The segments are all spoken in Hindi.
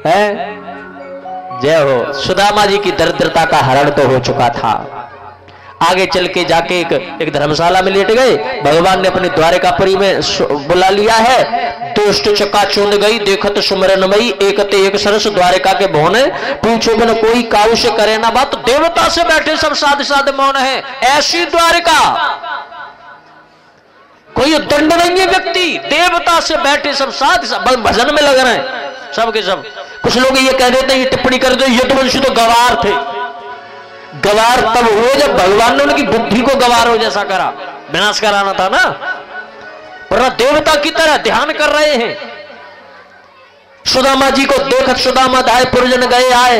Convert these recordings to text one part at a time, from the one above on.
है। जय हो। सुदामा जी की दरिद्रता का हरण तो हो चुका था। आगे चल के जाके एक धर्मशाला में लेट गए। भगवान ने अपने द्वारिकापुरी में बुला लिया है। दुष्ट चका चूंद गई देखत सुमरनमयी, एकते एक सरस द्वारिका के भोने, पूछो बिन कोई काऊ से करे ना बात, देवता से बैठे सब साध साध मौन है। ऐसी द्वारिका, कोई दंड नहीं है व्यक्ति, देवता से बैठे सब साध भजन में लग रहे हैं सब के सब। कुछ लोग ये कह देते हैं, ये टिप्पणी कर दो, यदुवंशी तो गवार थे। गवार तब हुए जब भगवान ने उनकी बुद्धि को गवारों जैसा करा, विनाश कराना था ना, वरना देवता की तरह ध्यान कर रहे हैं। सुदामा जी को देखत सुदामा धाय पुरजन गए आए,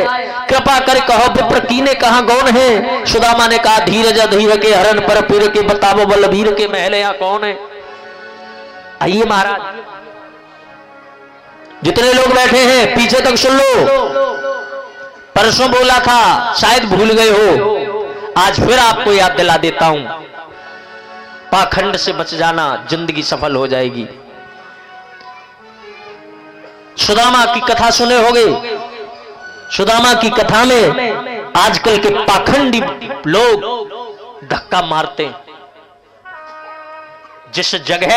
कृपा कर कहो विप्र कीने कहां गौन है। सुदामा ने कहा धीरज धीर के हरण पर पीर के, बतावो बलबीर के महल यहां कौन है। आइए महाराज, जितने लोग बैठे हैं पीछे तक सुन लो। परसों बोला था, शायद भूल गए हो, आज फिर आपको याद दिला देता हूं। पाखंड से बच जाना, जिंदगी सफल हो जाएगी। सुदामा की कथा सुने होंगे। सुदामा की कथा में आजकल के पाखंडी लोग धक्का मारते हैं। जिस जगह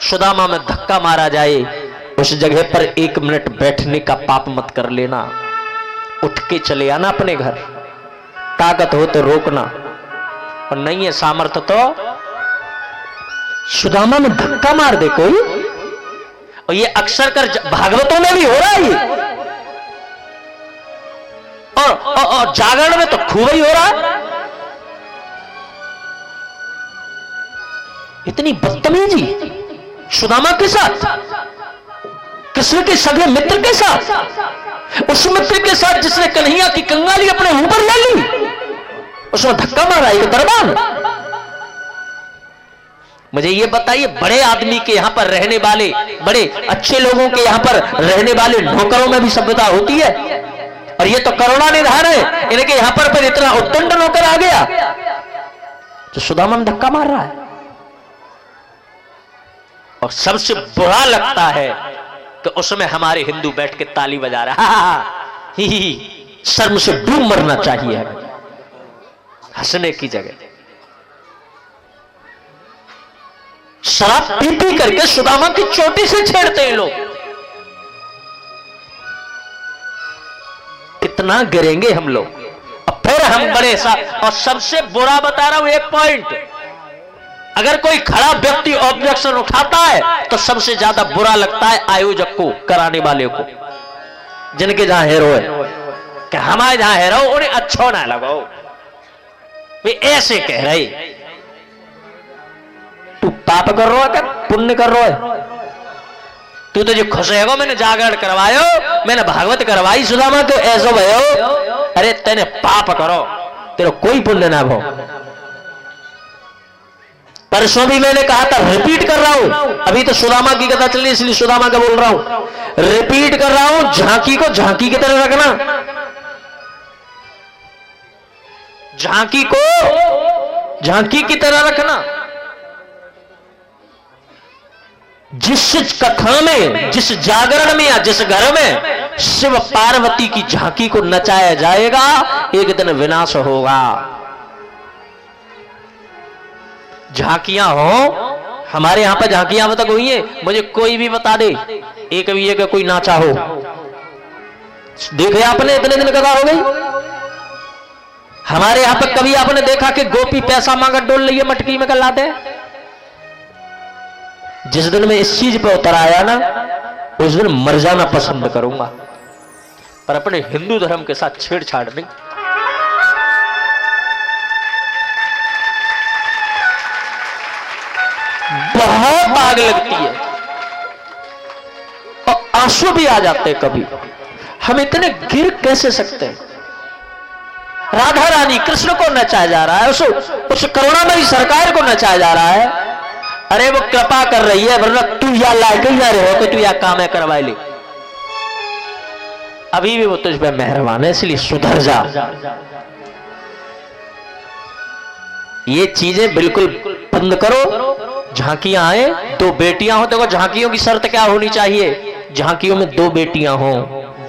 सुदामा में धक्का मारा जाए, उस जगह पर 1 मिनट बैठने का पाप मत कर लेना। उठ के चले आना अपने घर। ताकत हो तो रोकना, और नहीं है सामर्थ्य तो सुदामा में धक्का मार दे कोई। और ये अक्सर कर भागवतों में भी हो रहा है ये, और जागरण में तो खूब ही हो रहा है। इतनी बदतमीजी सुदामा के साथ, कृष्ण के सगे मित्र के साथ, उस मित्र के साथ जिसने कन्हैया की कंगाली अपने ऊपर ले ली, उसमें धक्का मारा ये दरबार। मुझे ये बताइए, बड़े आदमी के यहां पर रहने वाले, बड़े अच्छे लोगों के यहां पर रहने वाले नौकरों में भी सभ्यता होती है। और ये तो करुणा निधान है, इनके यहां पर इतना उत्तंड नौकर आ गया जो सुदामा में धक्का मार रहा है। और सबसे बुरा लगता है कि उसमें हमारे हिंदू बैठ के ताली बजा रहा है। ही शर्म से डूब मरना चाहिए हमें, हंसने की जगह। शराब पी पी करके सुदामा की चोटी से छेड़ते हैं लोग। कितना गिरेंगे हम लोग। और फिर हम बड़े और सबसे बुरा बता रहा हूं एक पॉइंट, अगर कोई खड़ा व्यक्ति ऑब्जेक्शन उठाता है तो सबसे ज्यादा बुरा लगता है आयोजक को, कराने वाले को, जिनके जहां हेरो है कि हमारे जहां हेरो उन्हें अच्छा ना लगो। वे ऐसे कह रहे, तू पाप कर रहा है क्या पुण्य कर रहा है? तू तो जो खुश है, मैंने जागरण करवायो, मैंने भागवत करवाई सुदामा, तो ऐसा भयो। अरे तेने पाप करो, तेरा कोई पुण्य ना भो। परसों भी मैंने कहा था, रिपीट कर रहा हूं, अभी तो सुदामा की कथा चल रही इसलिए सुदामा का बोल रहा हूं, रिपीट कर रहा हूं। झांकी को झांकी की तरह रखना, झांकी को झांकी की तरह रखना। जिस कथा में, जिस जागरण में या जिस घर में शिव पार्वती की झांकी को नचाया जाएगा, एक दिन विनाश होगा। झांकियां हो, हमारे यहां पर झांकियां अब तक हुई है, मुझे कोई भी बता दे एक भी एक कोई नाचा हो। देखे आपने इतने दिन कथा हो गई। हमारे यहां पर कभी आपने देखा कि गोपी पैसा मांगा डोल रही है मटकी में कलाते? जिस दिन मैं इस चीज पे उतर आया ना, उस दिन मर जाना पसंद करूंगा, पर अपने हिंदू धर्म के साथ छेड़छाड़ नहीं। बहुत आग लगती है और आंसू भी आ जाते हैं कभी। हम इतने गिर कैसे सकते हैं? राधा रानी कृष्ण को नचाया जा रहा है, उस करुणामयी सरकार को नचाया जा रहा है। अरे वो कृपा कर रही है, वरना तू या लायक ही ना रहे हो, तू या काम है करवाए ले। अभी भी वो तुझ पे मेहरबान है, इसलिए सुधर जा। ये चीजें बिल्कुल बंद करो। झांकियां आए, 2 बेटियां हो, देखो झांकियों की शर्त क्या होनी चाहिए? झांकियों में 2 बेटियां हो,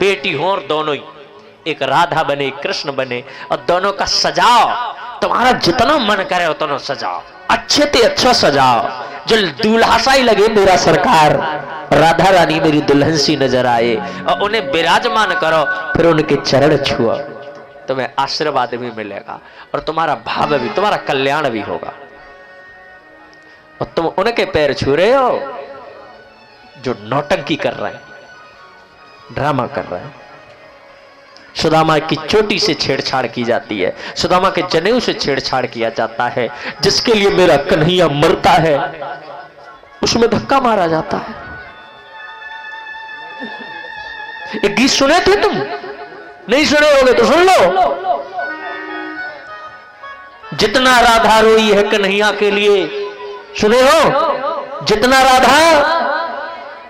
बेटी हो और दोनों ही, एक राधा बने एक कृष्ण बने, और दोनों का सजाओ, तुम्हारा जितना मन करे उतना सजाओ, अच्छे ते अच्छा सजाओ, जो दूल्हा सा ही लगे मेरा सरकार, राधा रानी मेरी दुल्हन सी नजर आए, और उन्हें विराजमान करो, फिर उनके चरण छुओ, तुम्हें आशीर्वाद भी मिलेगा और तुम्हारा भाव भी, तुम्हारा कल्याण भी होगा। और तुम उनके पैर छू रहे हो जो नौटंकी कर रहे हैं, ड्रामा कर रहे हैं। सुदामा की चोटी से छेड़छाड़ की जाती है, सुदामा के जनेऊ से छेड़छाड़ किया जाता है, जिसके लिए मेरा कन्हैया मरता है उसमें धक्का मारा जाता है। एक गीत सुने थे तुम? नहीं सुने होगे तो सुन लो। जितना राधा रोई है कन्हैया के लिए, सुने हो? जितना राधा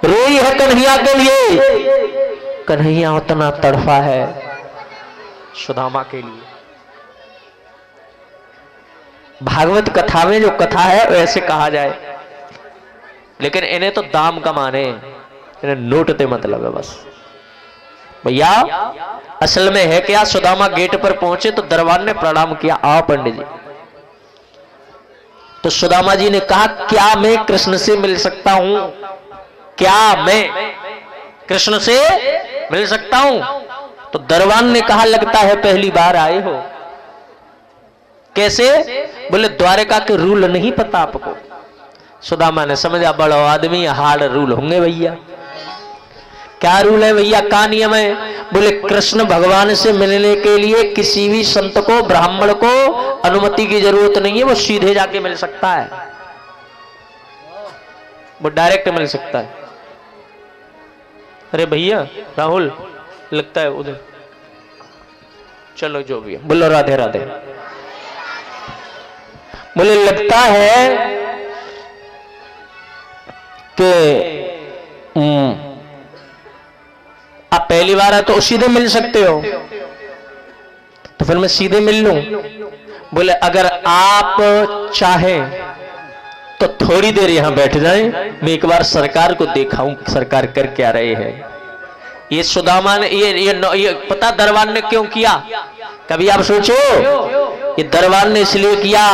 रोई है कन्हैया के लिए, कन्हैया उतना तड़फा है सुदामा के लिए। भागवत कथा में जो कथा है वैसे कहा जाए, लेकिन इन्हें तो दाम कमाने, इन्हें नोटते मतलब है बस। भैया असल में है क्या, सुदामा गेट पर पहुंचे तो दरबार ने प्रणाम किया, आओ पंडित जी। तो सुदामा जी ने कहा, क्या मैं कृष्ण से मिल सकता हूं? क्या मैं कृष्ण से मिल सकता हूं? तो दरबार ने कहा, लगता है पहली बार आए हो। कैसे? बोले द्वारका के रूल नहीं पता आपको। सुदामा ने समझा बड़ा आदमी, हार्ड रूल होंगे भैया। क्या रूल है भैया, क्या नियम है? बोले कृष्ण भगवान से मिलने के लिए किसी भी संत को, ब्राह्मण को अनुमति की जरूरत नहीं है, वो सीधे जाके मिल सकता है, वो डायरेक्ट मिल सकता है। अरे भैया राहुल, लगता है उधर, चलो जो भी है, बोलो राधे राधे। बोले लगता है कि आप पहली बार है तो सीधे मिल सकते हो, तो फिर मैं सीधे मिल लूं। बोले अगर आप चाहें तो थोड़ी देर यहां बैठ जाएं, मैं एक बार सरकार को दिखाऊं सरकार कर क्या रहे हैं। ये सुदामा ने ये पता दरबार ने क्यों किया? कभी आप सोचो, ये दरबार ने इसलिए किया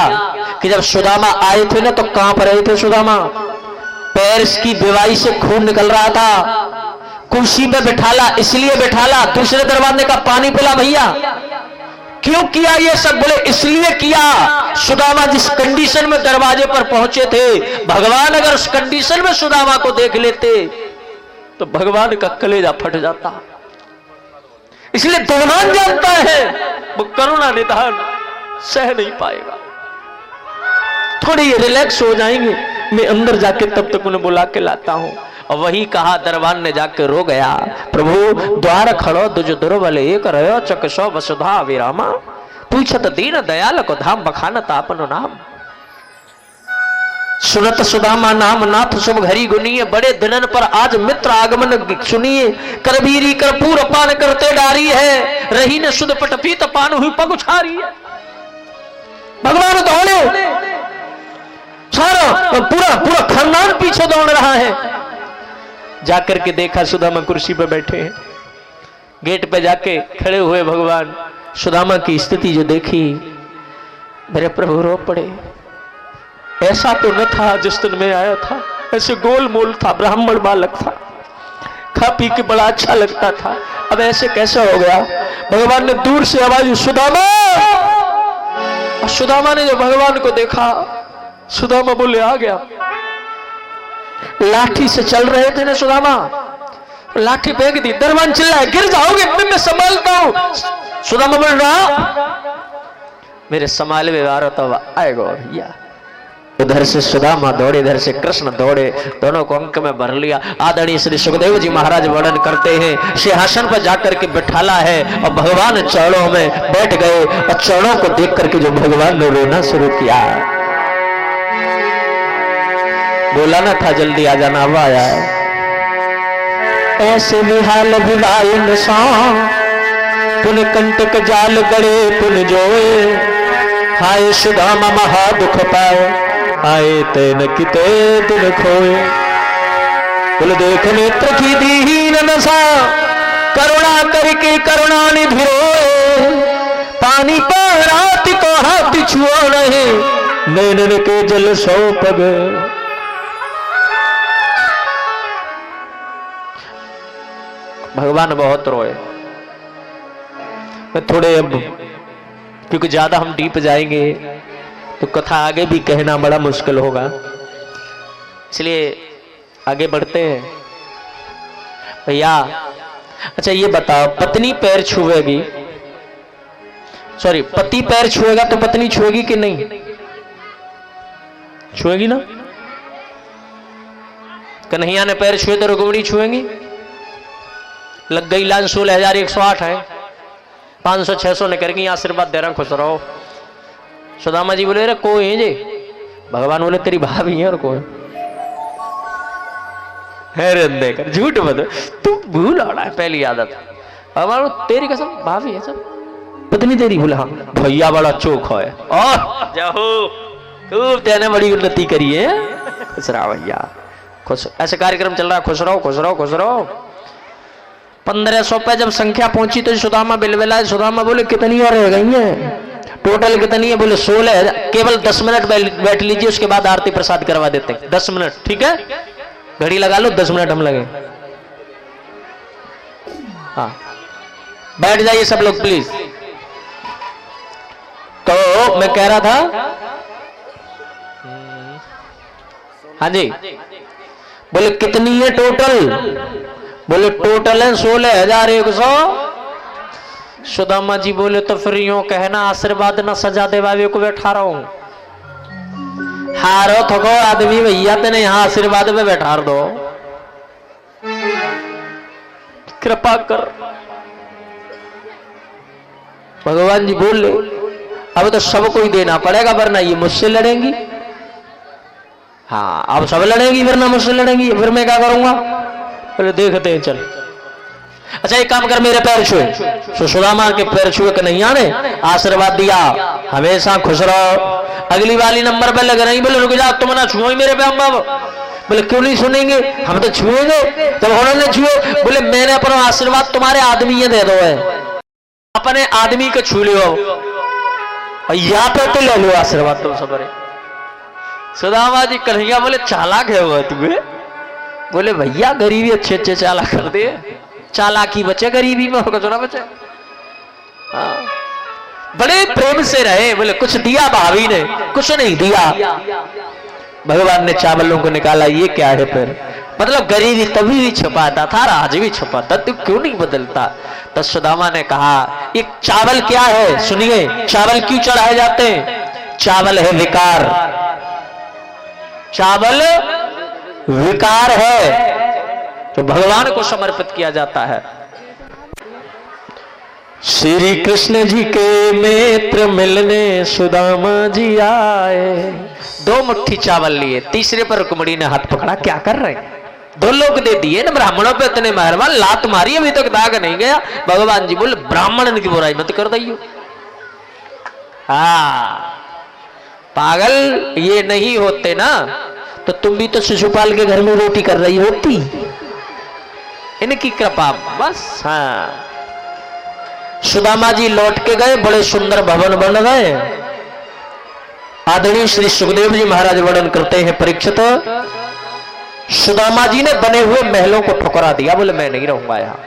कि जब सुदामा आए थे ना तो कांप रहे थे सुदामा, पैर की बेवाई से खून निकल रहा था, कुर्सी पे बिठाला, इसलिए बिठाला। दूसरे दरबार ने कहा पानी पिला भैया। क्यों किया ये सब? बोले इसलिए किया, सुदामा जिस कंडीशन में दरवाजे पर पहुंचे थे, भगवान अगर उस कंडीशन में सुदामा को देख लेते तो भगवान का कलेजा फट जाता। इसलिए भगवान जानता है वो करुणा निधान सह नहीं पाएगा। थोड़ी रिलैक्स हो जाएंगे, मैं अंदर जाके तब तक उन्हें बुला के लाता हूं। और वही कहा दरबार ने जाके रो गया, प्रभु द्वार खड़ो दुज दुर्बल एक रहो, चक सौ वसुधा विरामा, पूछत दीन दयाल को धाम बखानत आपनो नाम। सुनत सुदामा नाम नाथ शुभ घरी गुनिए, बड़े दिनन पर आज मित्र आगमन सुनिए, करबीरी कर्पूर पान करते डारी है, रही ने सुध पट पीत पान हुई पग उछारी है। भगवान दौड़े, सारा पूरा पूरा खानदान पीछे दौड़ रहा है। जाकर के देखा सुदामा कुर्सी पर बैठे हैं, गेट पे जाके खड़े हुए भगवान सुदामा की स्थिति जो देखी, मेरे प्रभु रो पड़े। ऐसा तो न था जिस दिन मैं आया था, ऐसे गोल मोल था, ब्राह्मण बालक था, खा पी के बड़ा अच्छा लगता था, अब ऐसे कैसे हो गया? भगवान ने दूर से आवाज सुदामा, और सुदामा ने जब भगवान को देखा, सुदामा बोले आ गया। लाठी से चल रहे थे ना सुदामा, लाठी फेंक दी, दरबान चिल्लाए गिर जाओगे, मैं संभालता हूं। सुदामा बोल रहा मेरे संभाले व्यवहार तो आएगा भैया। उधर से सुदामा दौड़े, इधर से कृष्ण दौड़े, दोनों को अंक में भर लिया। आदरणीय श्री सुखदेव जी महाराज वर्णन करते हैं, सिंहासन पर जाकर के बिठाला है और भगवान चरणों में बैठ गए, और चरणों को देख करके जो भगवान ने रोना शुरू किया, बोला ना था जल्दी आ जाना, अब आया। ऐसे निहाल विवाह पुन कंटक जाल गड़े पुन जोए, हाय सुदामा महा दुख पाए, आए तेन किते दिन खोए। बोले देख नेत्र की दीहीन नशा, करुणा की करुणा निधि रोए, पानी पर रात को हाथ छुओ नहीं, नैनन के जल सौ पग। भगवान बहुत रोए। थोड़े अब क्योंकि ज्यादा हम डीप जाएंगे तो कथा आगे भी कहना बड़ा मुश्किल होगा, इसलिए आगे बढ़ते हैं। भैया अच्छा ये बताओ, पत्नी पैर छुएगी, सॉरी पति पैर छुएगा तो पत्नी छुएगी कि नहीं? छुएगी ना। कन्हैया ने पैर छुए तो रुक्मिणी छुएंगी? लग गई लाइन 16,108 है, 500-600 ने करके आशीर्वाद दे रहा, खुश रहो। सुदामा जी बोले, अरे कोई है जी? भगवान बोले, तेरी भाभी है और कोई है? देकर झूठ बता, तू भूल आ रहा है पहली आदत। भगवान तेरी कसम भाभी है सब, पत्नी तेरी? बोले हाँ। भैया बड़ा चोख है, और जाओ खूब तेने बड़ी उन्नति करी है, खुश रहो भैया खुश। ऐसे कार्यक्रम चल रहा है, खुश रहो खुश रहो खुश रहो। 1500 पे जब संख्या पहुंची तो सुदामा बिलबिलाए। सुदामा बोले कितनी और रह गई है? टोटल कितनी है? बोले 16। केवल 10 मिनट बैठ लीजिए, उसके बाद आरती प्रसाद करवा देते हैं। 10 मिनट ठीक है, घड़ी लगा लो, 10 मिनट हम लगे। हाँ बैठ जाइए सब लोग प्लीज। तो मैं कह रहा था, हाँ जी बोले कितनी है टोटल? बोले टोटल है 16,100। सुदामा जी बोले तो फिर यूं कहना आशीर्वाद न सजा दे बाबे को बैठा रहा हूं। हारो थको आदमी भैया तेने यहां आशीर्वाद में बैठा दो, कृपा कर। भगवान जी बोले अब तो सबको ही देना पड़ेगा वरना ये मुझसे लड़ेंगी। हाँ अब सब लड़ेंगी वरना मुझसे लड़ेंगी, फिर मैं क्या करूंगा? बोले देखते हैं चल। अच्छा एक काम कर, मेरे पैर छुए। तो सुदामा के पैर छुए कन्हैया ने, आशीर्वाद दिया हमेशा खुश रहो। अगली वाली नंबर पे लग रही, बोले रुक जा तुम ना छुओ मेरे पे अम्मा। बोले क्यों नहीं सुनेंगे, हम तो छुएंगे। जब उन्होंने छुए बोले मैंने अपना आशीर्वाद तुम्हारे आदमी ये दे दो है, अपने आदमी को छू लो, यहाँ पे तो ले लो आशीर्वाद तुम सब। सुदामा जी कन्हैया बोले चालाक है वो तुम्हें? बोले भैया गरीबी अच्छे अच्छे चालाक कर दे, चालाकी बचे गरीबी में, होगा ना बचे। बड़े प्रेम से रहे। बोले कुछ दिया भाभी ने? कुछ नहीं दिया। भगवान ने चावलों को निकाला, ये क्या है? फिर मतलब गरीबी तभी भी छुपाता था, आज भी छुपाता, तू क्यों नहीं बदलता? तो सुदामा ने कहा ये चावल क्या है? सुनिए, चावल क्यों चढ़ाए जाते हैं? चावल है विकार, चावल विकार है तो भगवान को समर्पित किया जाता है। श्री कृष्ण जी के मित्र मिलने सुदामा जी आए, 2 मुट्ठी चावल लिए, तीसरे पर रुक्मिणी ने हाथ पकड़ा, क्या कर रहे हैं? 2 लोग दे दिए ना, ब्राह्मणों पे इतने मेहरबान, लात मारी अभी तक दाग नहीं गया। भगवान जी बोले ब्राह्मण की बुराई मत कर दियो। हाँ पागल ये नहीं होते ना तो तुम भी तो शिशुपाल के घर में रोटी कर रही होती, इनकी कृपा बस। हाँ सुदामा जी लौट के गए, बड़े सुंदर भवन बन गए। आदरणीय श्री सुखदेव जी महाराज वर्णन करते हैं, परीक्षित सुदामा जी ने बने हुए महलों को ठुकरा दिया, बोले मैं नहीं रहूंगा यहाँ।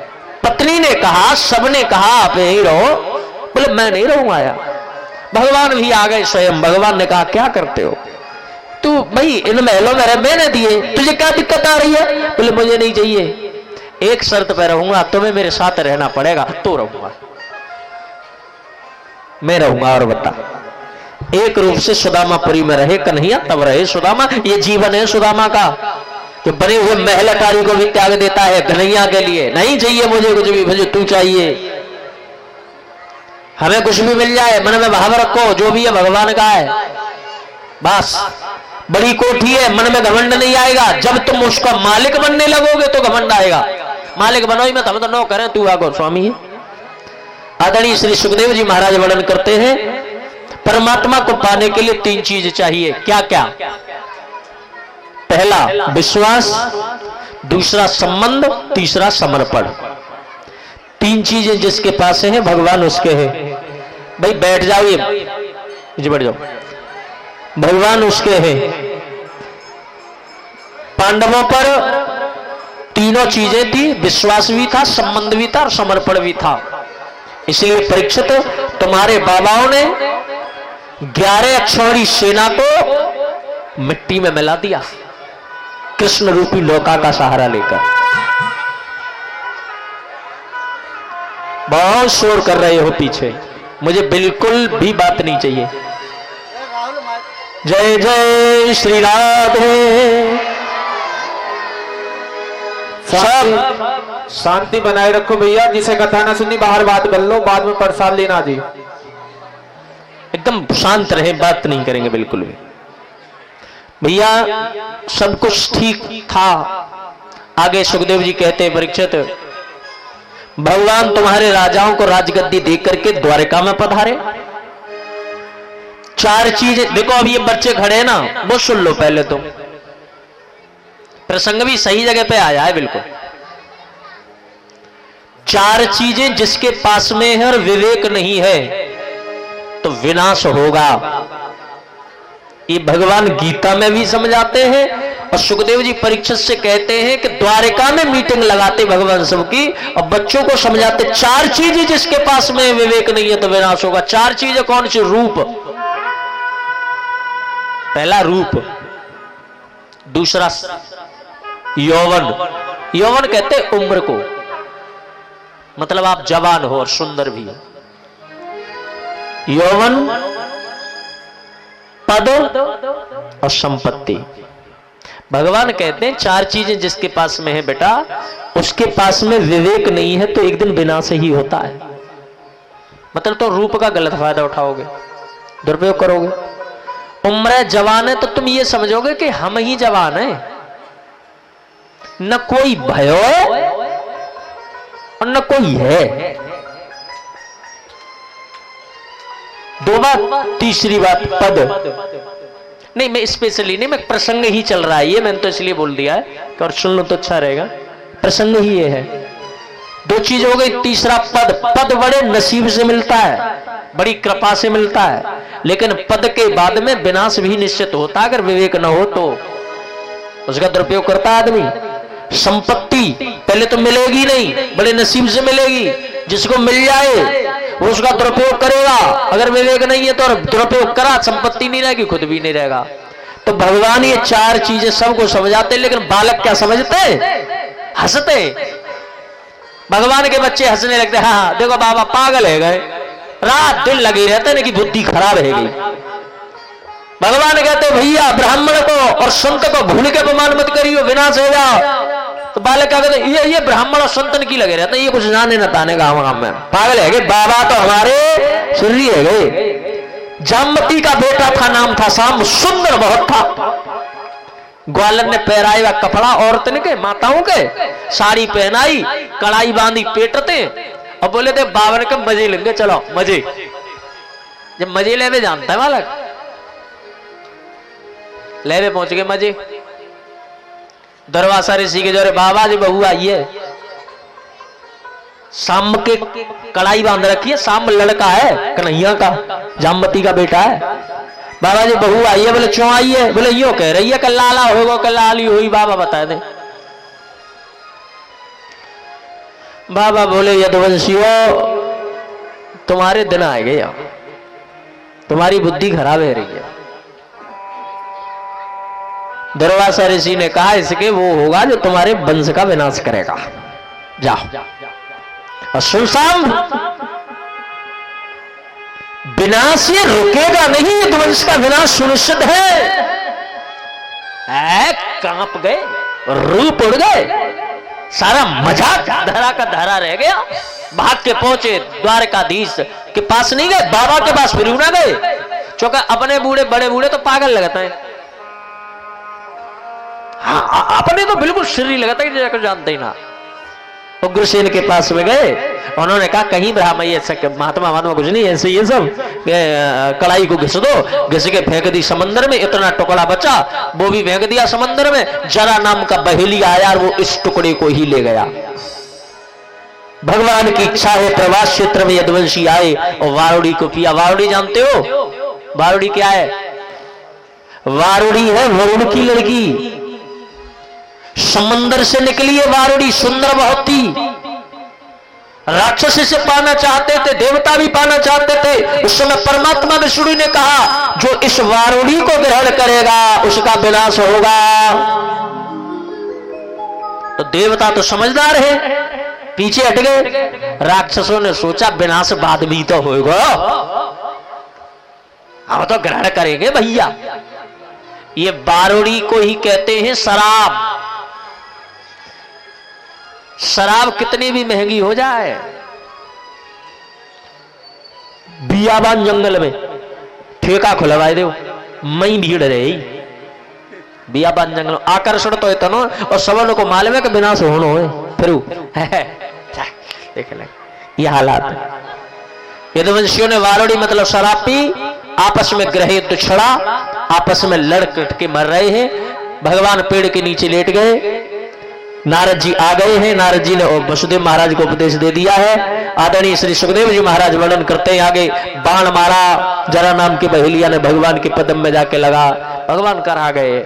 पत्नी ने कहा, सबने कहा आप यहीं रहो, बोले मैं नहीं रहूंगा यहाँ। भगवान भी आ गए स्वयं। भगवान ने कहा क्या करते हो? तू भाई इन महलों में रह, मैंने दिए, तुझे क्या दिक्कत आ रही है? बोले मुझे नहीं चाहिए, एक शर्त पे रहूंगा, तुम्हें मेरे साथ रहना पड़ेगा। तो रहूंगा, मैं रहूंगा। और बता, एक रूप से सुदामापुरी में रहे कन्हैया, तब रहे सुदामा। ये जीवन है सुदामा का, जो बने हुए महल अटारी को भी त्याग देता है कन्हैया के लिए। नहीं चाहिए मुझे कुछ भी, मुझे तू चाहिए। हमें कुछ भी मिल जाए, मन में भाव रखो जो भी है भगवान का है बस। बड़ी कोठी है, मन में घमंड नहीं आएगा। जब तुम उसका मालिक बनने लगोगे तो घमंड आएगा। मालिक बनो ही मत, हम तो नो करें, तू आगो स्वामी है। आदरणीय श्री सुखदेव जी महाराज वर्णन करते हैं, परमात्मा को पाने के लिए 3 चीज चाहिए। क्या क्या? पहला विश्वास, दूसरा संबंध, तीसरा समर्पण। तीन चीजें जिसके पास है भगवान उसके है। भाई बैठ जाओ, ये बैठ जाओ, भगवान उसके है। पांडवों पर तीनों चीजें थी, विश्वास भी था, संबंध भी था और समर्पण भी था। इसलिए परीक्षित तुम्हारे बाबाओं ने 11 अक्षौणी सेना को मिट्टी में मिला दिया कृष्ण रूपी लौका का सहारा लेकर। बहुत शोर कर रहे हो पीछे, मुझे बिल्कुल भी बात नहीं चाहिए। जय जय श्री राधे। शांति बनाए रखो भैया, जिसे कथा ना सुननी बाहर बात कर लो, बाद में प्रसाद लेना जी। एकदम शांत रहे, बात नहीं करेंगे बिल्कुल भी। भैया सब कुछ ठीक था। आगे सुखदेव जी कहते हैं, परीक्षित भगवान तुम्हारे राजाओं को राजगद्दी दे करके द्वारिका में पधारे। 4 चीजें देखो, अब ये बच्चे खड़े हैं ना, वो सुन लो पहले तो, प्रसंग भी सही जगह पे आया है बिल्कुल। 4 चीजें जिसके पास में है और विवेक नहीं है तो विनाश होगा। ये भगवान गीता में भी समझाते हैं और सुखदेव जी परीक्षित से कहते हैं कि द्वारिका में मीटिंग लगाते भगवान सबकी और बच्चों को समझाते 4 चीजें जिसके पास में विवेक नहीं है तो विनाश होगा। 4 चीजें कौन सी? रूप, पहला रूप, दूसरा यौवन। यौवन कहते उम्र को, मतलब आप जवान हो और सुंदर भी हो। यौवन, पद और संपत्ति। भगवान कहते हैं 4 चीजें जिसके पास में है बेटा, उसके पास में विवेक नहीं है तो एक दिन विनाश ही होता है। मतलब तो रूप का गलत फायदा उठाओगे, दुरुपयोग करोगे। उम्र जवान है तो तुम ये समझोगे कि हम ही जवान हैं, न कोई भयो और न कोई है। 2 बात। तीसरी बात पद। नहीं, मैं स्पेशली नहीं, मैं प्रसंग ही चल रहा है ये, मैंने तो इसलिए बोल दिया है कि और सुन लो तो अच्छा रहेगा। प्रसंग ही ये है। 2 चीज हो गई। तीसरा पद। पद बड़े नसीब से मिलता है, बड़ी कृपा से मिलता है, लेकिन पद के बाद में विनाश भी निश्चित होता है अगर विवेक न हो तो। उसका दुरुपयोग करता आदमी। संपत्ति पहले तो मिलेगी नहीं, बड़े नसीब से मिलेगी। जिसको मिल जाए वो उसका दुरुपयोग करेगा, अगर विवेक नहीं है तो दुरुपयोग करा, संपत्ति नहीं रहेगी, खुद भी नहीं रहेगा। तो भगवान ये 4 चीजें सबको समझाते, लेकिन बालक क्या समझते? हंसते। भगवान के बच्चे हंसने लगते, हाँ देखो बाबा पागल है गए, रात दिन लगे रहते हैं कि बुद्धि खराब है गई। भगवान कहते भैया ब्राह्मण को और संत को भूल के अपमान मत करियो, विनाश हो जाओ। तो बालक क्या कहते, ये ब्राह्मण और संतन की लगे रहते हैं, ये कुछ जाने न ताने गाँव गाँव में, पागल है गए। बाबा तो हमारे सुर्री है गए। जामवती का बेटा था, नाम था शाम, सुंदर बहुत था। ग्वालन ने पहराया हुआ कपड़ा औरतन के, माताओं के, साड़ी पहनाई, कड़ाई बांधी पेटते और बोले थे बाबर के मजे लेंगे, चलो मजे। जब मजे लेवे जानता है बालक, लेवे पहुंच गए मजे। दरवासा ऋषि के जोरे, बाबा जी बहू आई है। शाम के कड़ाई बांध रखी है, शाम लड़का है कन्हैया का, जामवती का बेटा है। बाबा जी बहू आई है। बोले क्यों आई है? बोले यो कह रही है कल लाला होगा, कल लाली हुई। बाबा बता दे। बाबा बोले यदुवंशियो तुम्हारे दिन आए गए, तुम्हारी बुद्धि खराब है रही है। दुर्वासा ऋषि ने कहा इसके वो होगा जो तुम्हारे वंश का विनाश करेगा, जाओ। और सुनसान विनाश ये रुकेगा नहीं, यदुवंश का विनाश सुनिश्चित है। कांप गए, रूप उड़ गए, सारा मजाक धरा का धरा रह गया। भाग के पहुंचे द्वारकाधीश के पास, नहीं गए बाबा के पास, फिर ना गए। चौका अपने बूढ़े बड़े बूढ़े तो पागल लगता है, हाँ अपने तो बिल्कुल शरीर लगता है कि जानते ही ना। उग्रसेन के पास में गए, उन्होंने कहा कहीं ब्राह्मण ये महात्मा महात्मा कुछ नहीं, ऐसे ये सब कड़ाई को घिस दो, घिस के फेंक दी समंदर में। इतना टुकड़ा बचा, वो भी फेंक दिया समंदर में। जरा नाम का बहेली आया और वो इस टुकड़े को ही ले गया। भगवान की इच्छा है प्रवास क्षेत्र में यदुवंशी आए और वारुड़ी को पिया। वारुड़ी जानते हो? वारुड़ी क्या है? वारुड़ी है वरुण की लड़की, समंदर से निकली है वारुड़ी, सुंदर बहुत थी। राक्षस से पाना चाहते थे, देवता भी पाना चाहते थे। उस समय परमात्मा विष्णु ने कहा जो इस वारुड़ी को ग्रहण करेगा उसका विनाश होगा। तो देवता तो समझदार है, पीछे हट गए। राक्षसों ने सोचा विनाश बाद भी तो होगा, हम तो ग्रहण करेंगे भैया। ये वारुड़ी को ही कहते हैं शराब। शराब कितनी भी महंगी हो जाए, बियाबान जंगल में ठेका खुलवाए दो, मई भीड़ रही बियाबान जंगल। आकर्षण तो इतना और सबन को मालूम है कि विनाश होना है फिर देख ले ये हालात। यदुवंशियों ने वारुड़ी मतलब शराब पी, आपस में ग्रह युद्ध छड़ा, आपस में लड़ कट के मर रहे हैं। भगवान पेड़ के नीचे लेट गए, नारद जी आ गए हैं। नारद जी ने वसुदेव महाराज को उपदेश दे दिया है। आदरणीय श्री सुखदेव जी महाराज वर्णन करते हैं आगे। बाण मारा, जरा नाम की बहेलिया ने भगवान के पदम में जाके लगा। भगवान करा गए,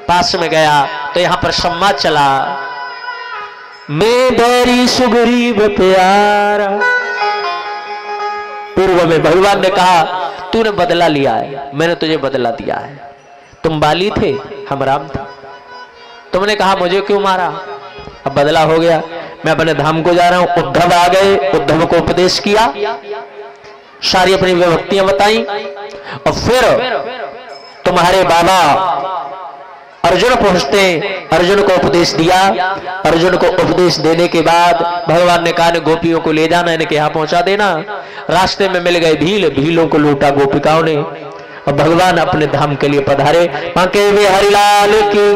पास में गया तो यहां पर संवाद चला। मैं बैरी सुग्रीव प्यारा। पूर्व में भगवान ने कहा तूने बदला लिया है, मैंने तुझे बदला दिया है। तुम बाली थे, हम राम थे। तुमने कहा मुझे क्यों मारा, अब बदला हो गया, मैं अपने धाम को जा रहा हूं। उद्धव आ गए, उद्धव को उपदेश किया, सारी अपनी विभक्तियां बताई और फिर तुम्हारे बाबा अर्जुन पहुंचते, अर्जुन को उपदेश दिया। अर्जुन को उपदेश देने के बाद भगवान ने कहा गोपियों को ले जाना, इनके यहां पहुंचा देना। रास्ते में मिल गए भील, भीलों को लूटा गोपिकाओं ने और भगवान अपने धाम के लिए पधारे। बांके वे हरिलाल की,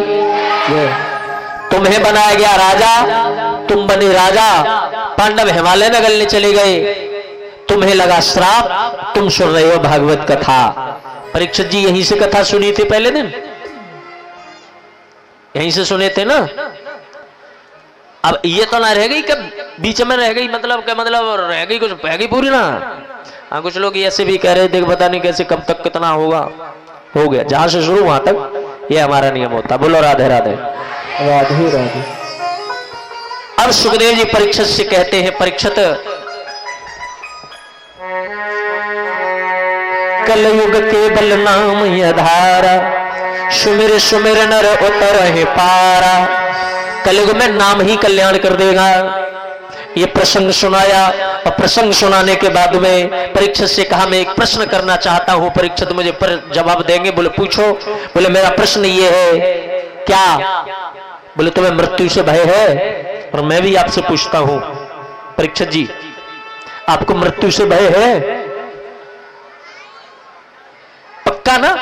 तुम्हें बनाया गया राजा, तुम बने राजा। पांडव हिमालय नगर ले चले गए, तुम्हें लगा श्राप, तुम सुन रहे हो भागवत कथा। परीक्षित जी यहीं से कथा सुनी थी, पहले दिन यहीं से सुने थे ना। अब ये तो ना रह गई, कब बीच में रह गई, मतलब क्या मतलब रह गई, कुछ रह गई पूरी ना। हाँ कुछ लोग ऐसे भी कह रहे थे पता नहीं कैसे कब तक कितना होगा, हो गया जहां से शुरू वहां तक, ये हमारा नियम होता। बोलो राधे राधे राधे राधे। अब सुखदेव जी परीक्षित से कहते हैं, परीक्षित कलयुग केवल नाम आधारा, सुमिर सुमिर नर उतर है पारा। कलयुग में नाम ही कल्याण कर देगा। ये प्रसंग सुनाया और प्रसंग सुनाने के बाद में परीक्षित से कहा मैं एक प्रश्न करना चाहता हूं। परीक्षित मुझे पर जवाब देंगे? बोले पूछो। बोले मेरा प्रश्न ये है, क्या? बोले तुम्हें मृत्यु से भय है? और मैं भी आपसे पूछता हूं परीक्षित जी, आपको मृत्यु से भय है? पक्का ना?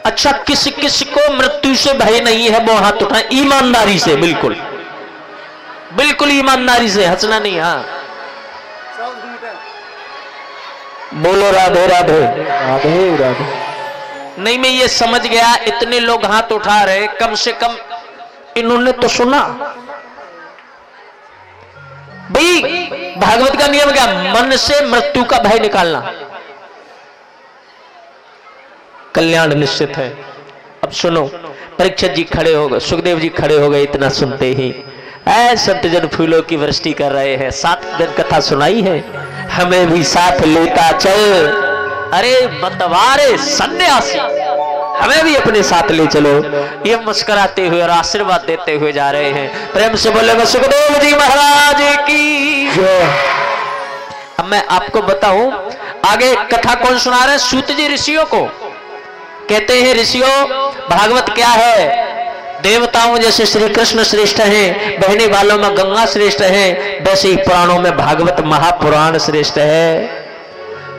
अच्छा, किसी किसी को मृत्यु से भय नहीं है वो हाथ उठाए ईमानदारी से, बिल्कुल बिल्कुल ईमानदारी से, हंसना नहीं। हाँ बोलो राधे राधे राधे राधे। नहीं मैं ये समझ गया, इतने लोग हाथ उठा रहे, कम से कम इन्होंने तो सुना। भाई भागवत का नियम क्या? मन से मृत्यु का भय निकालना, कल्याण निश्चित है। अब सुनो, परीक्षित जी खड़े हो गए, सुखदेव जी खड़े हो गए। इतना सुनते ही ऐ संतजन फूलों की वृष्टि कर रहे हैं। 7 दिन कथा सुनाई है, हमें भी साथ लेता चल। अरे बतवारे सन्यासी, हमें भी अपने साथ ले चलो। ये मुस्कुराते हुए और आशीर्वाद देते हुए जा रहे हैं। प्रेम से बोलेगा सुखदेव जी महाराज की। अब मैं आपको बताऊं, आगे कथा कौन सुना रहे हैं? सूत जी ऋषियों को कहते हैं, ऋषियों भागवत क्या है? देवताओं जैसे श्री कृष्ण श्रेष्ठ हैं, बहने वालों में गंगा श्रेष्ठ है, वैसे ही पुराणों में भागवत महापुराण श्रेष्ठ है।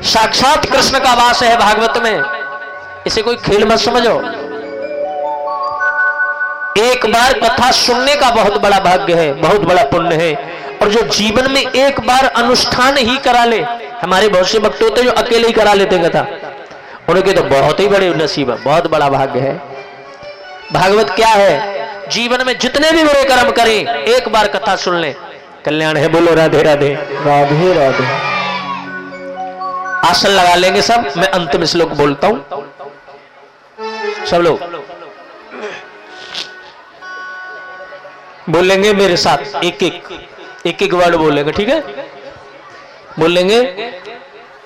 साक्षात कृष्ण का वास है भागवत में, इसे कोई खेल मत समझो। एक बार कथा सुनने का बहुत बड़ा भाग्य है, बहुत बड़ा पुण्य है। और जो जीवन में एक बार अनुष्ठान ही करा ले, हमारे बहुत से भक्त होते जो अकेले ही करा लेते कथा, उनके तो बहुत ही बड़े नसीब है, बहुत बड़ा भाग्य है। भागवत क्या है? जीवन में जितने भी बुरे कर्म करें एक बार कथा सुन लें, कल्याण है। बोलो राधे राधे राधे राधे। आसन लगा लेंगे सब। मैं अंतिम श्लोक बोलता हूं, सब लोग बोलेंगे मेरे साथ, एक एक वर्ड बोलेंगे, ठीक है? बोलेंगे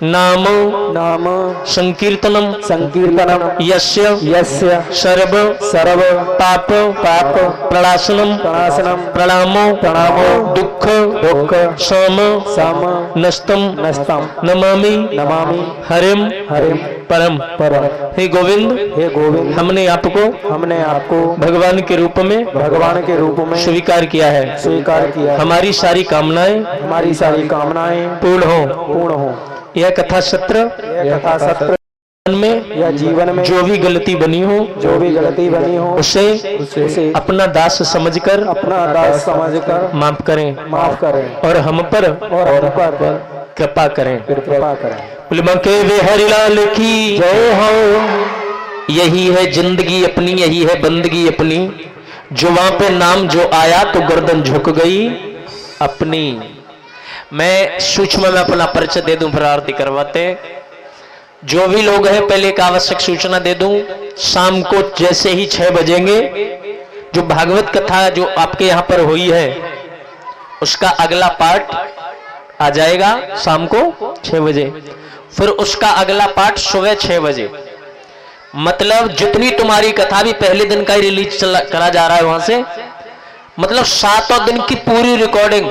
नाम नाम संकीर्तनम संकीर्तनम यस्य यस्य सर्व सर्व पाप पाप प्रणाशनम प्रणाशनम प्रणामो प्रणामो दुख दुख सम सम नस्तम नस्तम नमामि नमामि हरिम हरिम परम। परम। हे गोविंद, हे गोविंद, हमने आपको हमने आपको भगवान के रूप में भगवान के रूप में स्वीकार किया है। स्वीकार किया। हमारी सारी कामनाएं हमारी सारी कामनाएं पूर्ण हो। पूर्ण हो। यह कथा सत्र यह कथा सत्र में या जीवन में जो भी गलती बनी हो, जो भी गलती बनी हो उसे अपना दास समझकर अपना दास समझकर माफ करें माफ करें और हम पर कृपा करें। कृपा करें। बोले के वे हरिलाल की जय हो। यही है जिंदगी अपनी, यही है बंदगी अपनी, जो वहां पे नाम जो आया तो गर्दन झुक गई अपनी। मैं सूक्ष्म में अपना परिचय दे दूं, फिर आरती करवाते। जो भी लोग हैं पहले एक आवश्यक सूचना दे दूं, शाम को जैसे ही 6 बजेंगे जो भागवत कथा जो आपके यहां पर हुई है उसका अगला पार्ट आ जाएगा शाम को 6 बजे, फिर उसका अगला पार्ट सुबह 6 बजे। मतलब जितनी तुम्हारी कथा भी पहले दिन का ही रिलीज करा जा रहा है वहां से, मतलब 7 दिन की पूरी रिकॉर्डिंग।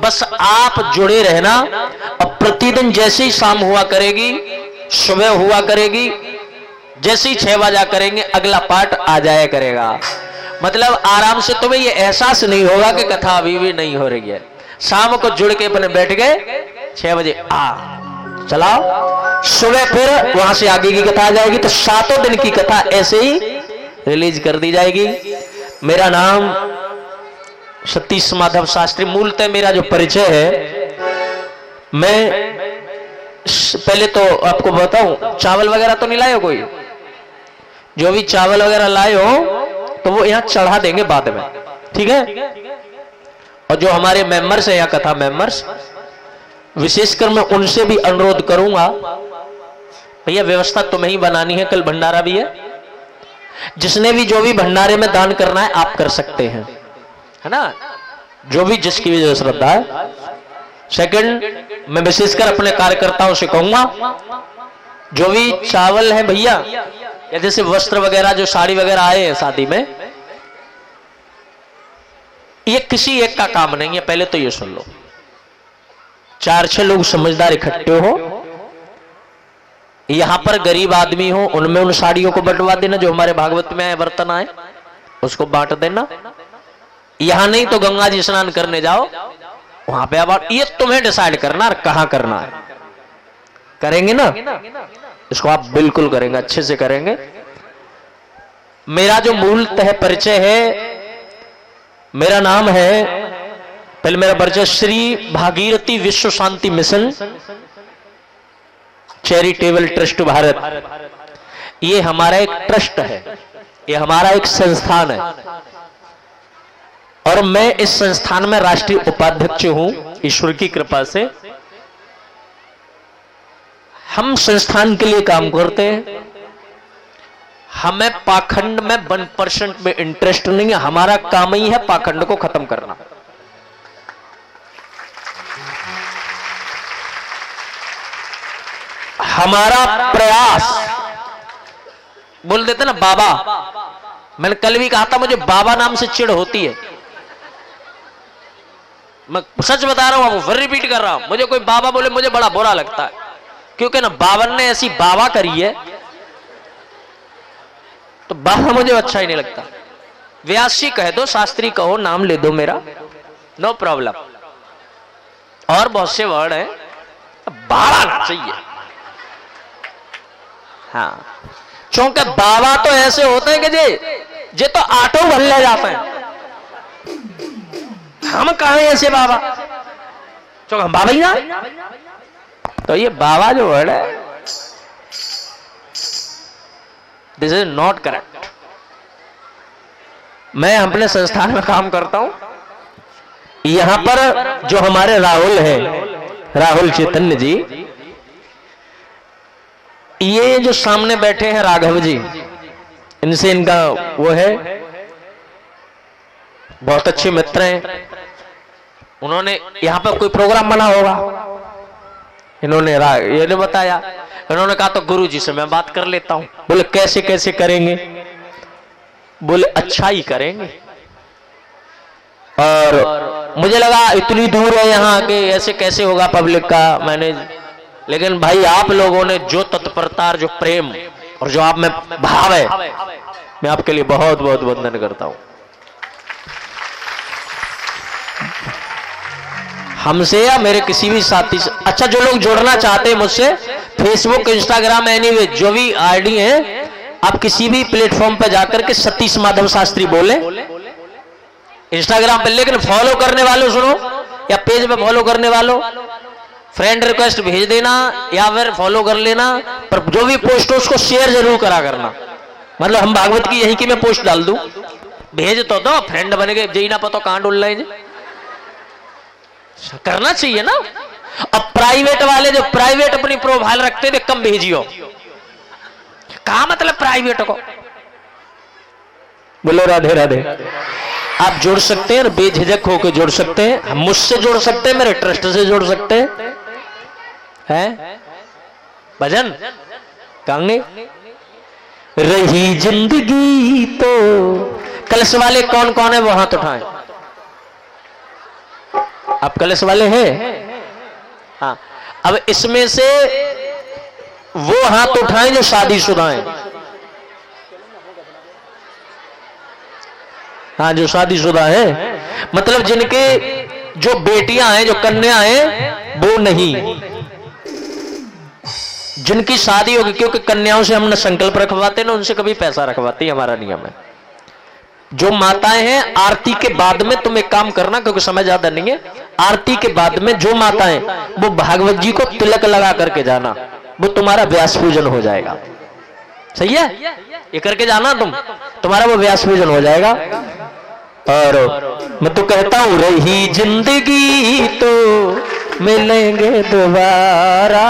बस आप जुड़े रहना और प्रतिदिन जैसे ही शाम हुआ करेगी, सुबह हुआ करेगी, जैसे ही 6 बजा करेंगे अगला पार्ट आ जाया करेगा। मतलब आराम से तुम्हें ये एहसास नहीं होगा कि कथा अभी भी नहीं हो रही है। शाम को जुड़ के अपने बैठ गए 6 बजे चलाओ, सुबह फिर वहां से आगे की कथा आ जाएगी। तो 7 दिन की कथा ऐसे ही रिलीज कर दी जाएगी। मेरा नाम सतीश माधव शास्त्री। मूलतः मेरा जो परिचय है, मैं पहले तो आपको बताऊं, चावल वगैरह तो नहीं लाए हो कोई? जो भी चावल वगैरह लाए हो तो वो यहां चढ़ा देंगे बाद में, ठीक है? और जो हमारे मेंबर्स हैं, यहाँ कथा मेंबर्स, विशेषकर मैं उनसे भी अनुरोध करूंगा, भैया व्यवस्था तुम्हें ही बनानी है, कल भंडारा भी है। जिसने भी जो भी भंडारे में दान करना है आप कर सकते हैं, है ना? जो भी जिसकी भी श्रद्धा है। सेकंड, मैं विशेषकर अपने कार्यकर्ताओं से कहूंगा, जो भी चावल है भैया, या जैसे वस्त्र वगैरह जो साड़ी वगैरह आए हैं शादी में, ये किसी एक का काम नहीं है। पहले तो ये सुन लो, 4-6 लोग समझदार इकट्ठे हो, यहां पर गरीब आदमी हो, उनमें उन साड़ियों को बंटवा देना। जो हमारे भागवत में आए बर्तन आए उसको बांट देना। यहां नहीं तो गंगा जी स्नान करने जाओ, वहां पे अब ये तुम्हें डिसाइड करना कहां करना है। करेंगे ना इसको? आप बिल्कुल करेंगे, अच्छे से करेंगे। मेरा जो मूलतः परिचय है, मेरा नाम है, पहले मेरा परिचय श्री भागीरथी विश्व शांति मिशन चैरिटेबल ट्रस्ट भारत। ये हमारा एक ट्रस्ट है, ये हमारा एक संस्थान है, और मैं इस संस्थान में राष्ट्रीय उपाध्यक्ष हूं ईश्वर की कृपा से। हम संस्थान के लिए काम करते हैं। हमें पाखंड में 1% में इंटरेस्ट नहीं है। हमारा काम ही है पाखंड को खत्म करना। हमारा प्रयास, बोल देते ना बाबा, मैंने कल भी कहा था मुझे बाबा नाम से चिढ़ होती है। मैं सच बता रहा हूं, फिर रिपीट कर रहा हूं, मुझे कोई बाबा बोले मुझे बड़ा बुरा लगता है, क्योंकि ना बावन ने ऐसी बाबा करी है तो बाबा मुझे अच्छा ही नहीं लगता। व्यास जी कह दो, शास्त्री कहो, नाम ले दो मेरा, नो प्रॉब्लम। और बहुत से वर्ड हैं, बाबा ना चाहिए। हाँ, क्योंकि बाबा तो ऐसे होते हैं कि जे तो ऑटो भर ले जाते हैं। हम कहां ऐसे बाबा, क्योंकि हम बाबा ही ना। तो ये बाबा जो वर्ड है, दिस इज नॉट करेक्ट। मैं अपने संस्थान में काम करता हूं। यहां पर जो हमारे राहुल हैं, राहुल चैतन्य जी, ये जो सामने बैठे हैं राघव जी, इनसे इनका वो है, बहुत अच्छे मित्र हैं। उन्होंने यहां पर कोई प्रोग्राम बना होगा, इन्होंने ये नहीं बताया। इन्होंने कहा तो गुरु जी से मैं बात कर लेता हूं। बोले कैसे कैसे करेंगे? बोले अच्छा ही करेंगे। और मुझे लगा इतनी दूर है यहाँ के, ऐसे कैसे होगा पब्लिक का मैनेज। लेकिन भाई आप लोगों ने जो तत्परता, जो प्रेम और जो आप में भाव है, मैं आपके लिए बहुत बहुत वंदन करता हूं। हमसे या मेरे किसी भी साथी से, अच्छा जो लोग जुड़ना चाहते हैं मुझसे, फेसबुक, इंस्टाग्राम, एनीवे जो भी आईडी है, आप किसी भी प्लेटफॉर्म पर जाकर के सतीश माधव शास्त्री बोले इंस्टाग्राम पे। लेकिन फॉलो करने वालों सुनो, या पेज पे फॉलो करने वालों फ्रेंड रिक्वेस्ट भेज देना या फिर फॉलो कर लेना, पर जो भी पोस्ट हो उसको शेयर जरूर करा करना। मतलब हम भागवत की यहीं की मैं पोस्ट डाल दूं, भेज तो दो, फ्रेंड बन गए, जी ना पता कहां डुल रहे हैं, करना चाहिए ना। अब प्राइवेट वाले जो प्राइवेट अपनी प्रोफाइल रखते थे, कम भेजियो। कहा मतलब प्राइवेट को? बोलो राधे राधे। आप जुड़ सकते हैं, बेझिझक होकर जुड़ सकते हैं, हम मुझसे जुड़ सकते हैं, मेरे ट्रस्ट से जुड़ सकते हैं। भजन गाएंगे, रही जिंदगी तो। कलश वाले कौन कौन है वो हाथ उठाएं। आप कलश वाले हैं? हाँ। अब इसमें से वो हाथ उठाएं जो शादीशुदा हैं। हाँ, जो शादीशुदा है, मतलब जिनके जो बेटियां हैं, जो कन्या हैं, वो नहीं, जिनकी शादी होगी। क्योंकि कन्याओं से हम न संकल्प रखवाते ना उनसे कभी पैसा रखवाते, हमारा नियम है। जो माताएं हैं, आरती के बाद में तुम एक काम करना, क्योंकि समय ज्यादा नहीं है, आरती के बाद में जो माताएं, वो भागवत जी को तिलक लगा करके जाना, वो तुम्हारा व्यास पूजन हो जाएगा। सही है? ये करके जाना तुम्हारा वो व्यास पूजन हो जाएगा। और मैं तो कहता हूं, रही जिंदगी तो मिलेंगे दोबारा,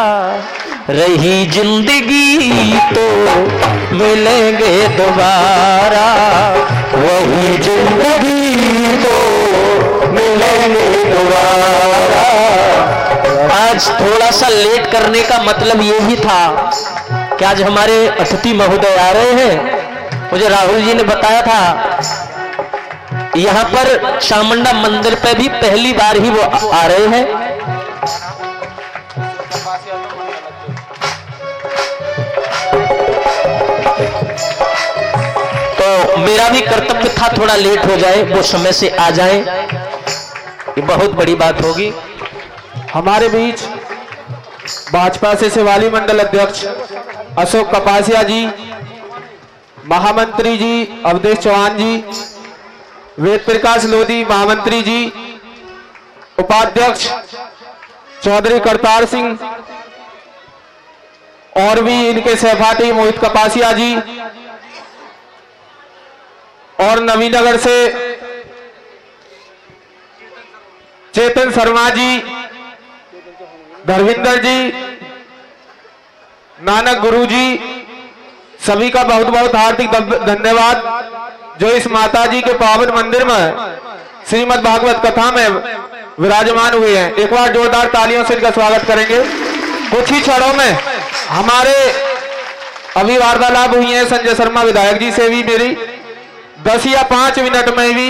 रही जिंदगी तो मिलेंगे दोबारा, वही जिंदगी तो मिलेंगे दोबारा। आज थोड़ा सा लेट करने का मतलब यही था कि आज हमारे अतिथि महोदय आ रहे हैं। मुझे राहुल जी ने बताया था, यहां पर चामुंडा मंदिर पे भी पहली बार ही वो आ रहे हैं। तो मेरा भी कर्तव्य था थोड़ा लेट हो जाए, वो समय से आ जाए, ये बहुत बड़ी बात होगी। हमारे बीच भाजपा से शिवाली मंडल अध्यक्ष अशोक कपासिया जी, महामंत्री जी अवधेश चौहान जी, वेद प्रकाश लोधी महामंत्री जी, उपाध्यक्ष चौधरी करतार सिंह, और भी इनके सहपाठी मोहित कपासिया जी, और नवीनगर से चेतन शर्मा जी, धर्मिंदर जी, नानक गुरु जी, सभी का बहुत बहुत हार्दिक धन्यवाद जो इस माता जी के पावन मंदिर में श्रीमद् भागवत कथा में विराजमान हुए हैं। एक बार जोरदार तालियों से इनका स्वागत करेंगे। कुछ ही क्षणों में हमारे अभी वार्तालाप हुई है संजय शर्मा विधायक जी से भी मेरी, 10 या 5 मिनट में भी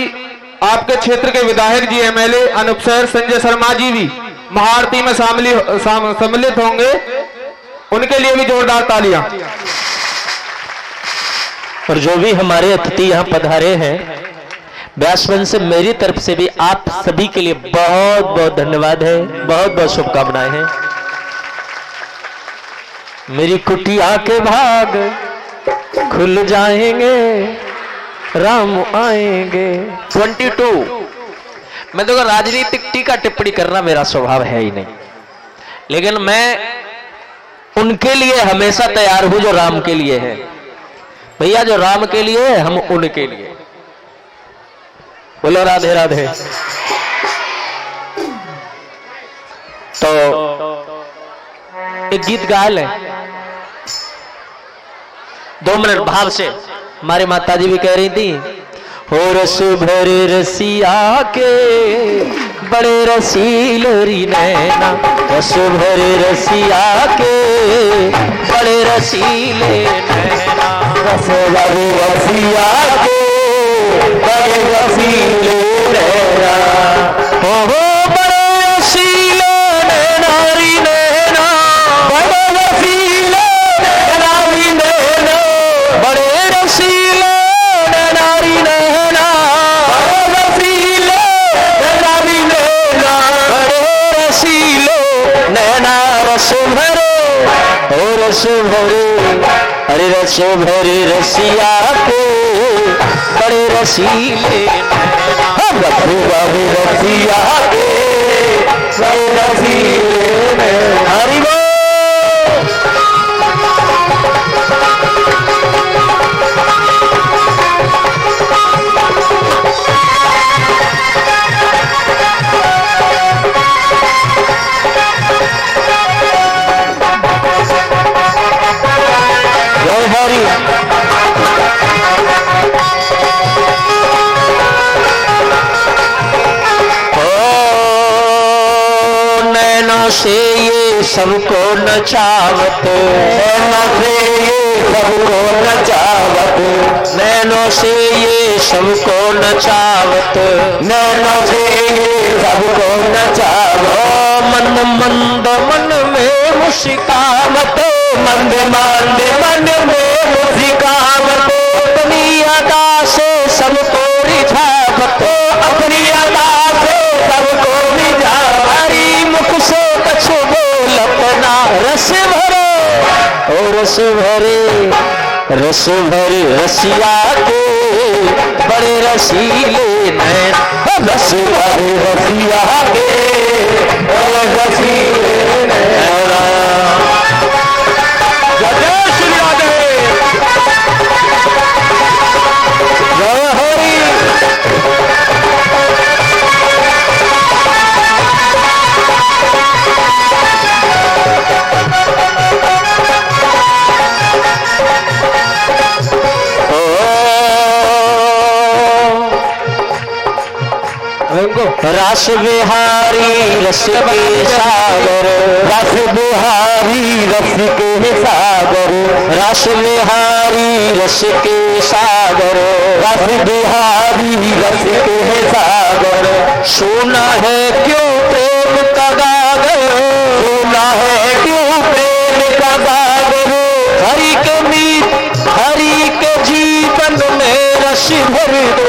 आपके क्षेत्र के विधायक जी एमएलए अनूप सर संजय शर्मा जी भी महाआरती में सम्मिलित होंगे, उनके लिए भी जोरदार तालियां। और जो भी हमारे अतिथि यहाँ पधारे हैं, व्यासमंच से मेरी तरफ से भी आप सभी के लिए बहुत बहुत धन्यवाद है, बहुत बहुत शुभकामनाएं हैं। मेरी कुटिया के भाग खुल जाएंगे, राम आएंगे। 22 मैं तो राजनीतिक टीका टिप्पणी करना मेरा स्वभाव है ही नहीं, लेकिन मैं उनके लिए हमेशा तैयार हूं जो राम के लिए है। भैया जो राम के लिए है, हम उनके लिए। बोलो राधे राधे। तो एक गीत गा ले 2 मिनट भाव से। हमारी माता जी भी कह रही थी, हो रस भरे रसिया के बड़े रसीलरी नैना, रस भरे रसिया के बड़े रसीले नैना, रस भरे रसिया के बड़े रसीले नैना, हो बड़े रसीले नैना री नैना, बड़े रसीले नैना री नैना, बड़े रसीले नैना री नैना, बड़े रसीले नैना री नैना, बड़े रसीले नैना रस भरे, ओ रस भरे, अरे रस भरे रसिया के बड़े रसीले नैना, बाबू रसिया के बड़े रसीले नैना। हरि बोल। जय हरि। से ये सबको नचावत, नैनों से ये सबको नचावत, नैनों से ये सबको नचावत, नैनों से ये सबको नचावत, मंद मंद मन में मुस्कावत, मंद मंद मन में मुस्कावत, अपनी अदा से सबको रिझावत, अपनी अदा से सबको रिझावत, मुख से कछु बोल अपना, रस भरे, ओ रस भरे, रस भरे रसिया के बड़े रसीले नैना, रस भरे रसिया के बड़े रसीले नैना। जय श्री राधे। जय हरि। रस बिहारी रस के सागर, रस बिहारी रस के सागर, रस बिहारी रस के सागर, रस बिहारी रस के सागर, सुना है क्यों प्रेम का गागर, सुना है क्यों प्रेम का गागर, हरि के मीत हरि के जीवन में रस भर दो,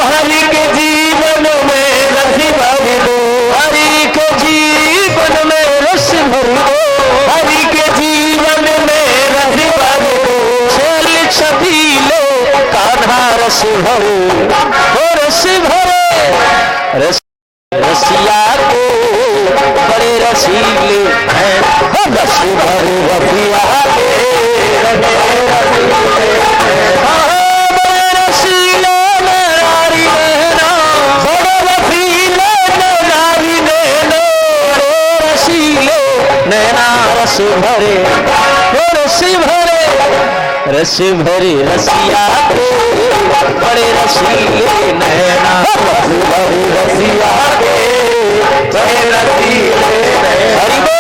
हरि के जीवन में रस भर दो, हरि के जीवन में रस भर दो, हरि के जीवन में रस भर दो, चल छबीले कान्हा रस भरो, रस भरे रस रसिया को बड़े रसीले हैं, रस भरे रसिया के बड़े रसीले हैं, बड़े रसीले नारी नैना, बड़े रसीले नारी नैना, बड़े रसीले नैना रस भरे, रस भरे, रस भरे रसिया के बड़े रसीले नैना, रस भरे रसिया के बड़े रसीले नैना। हरि बोल।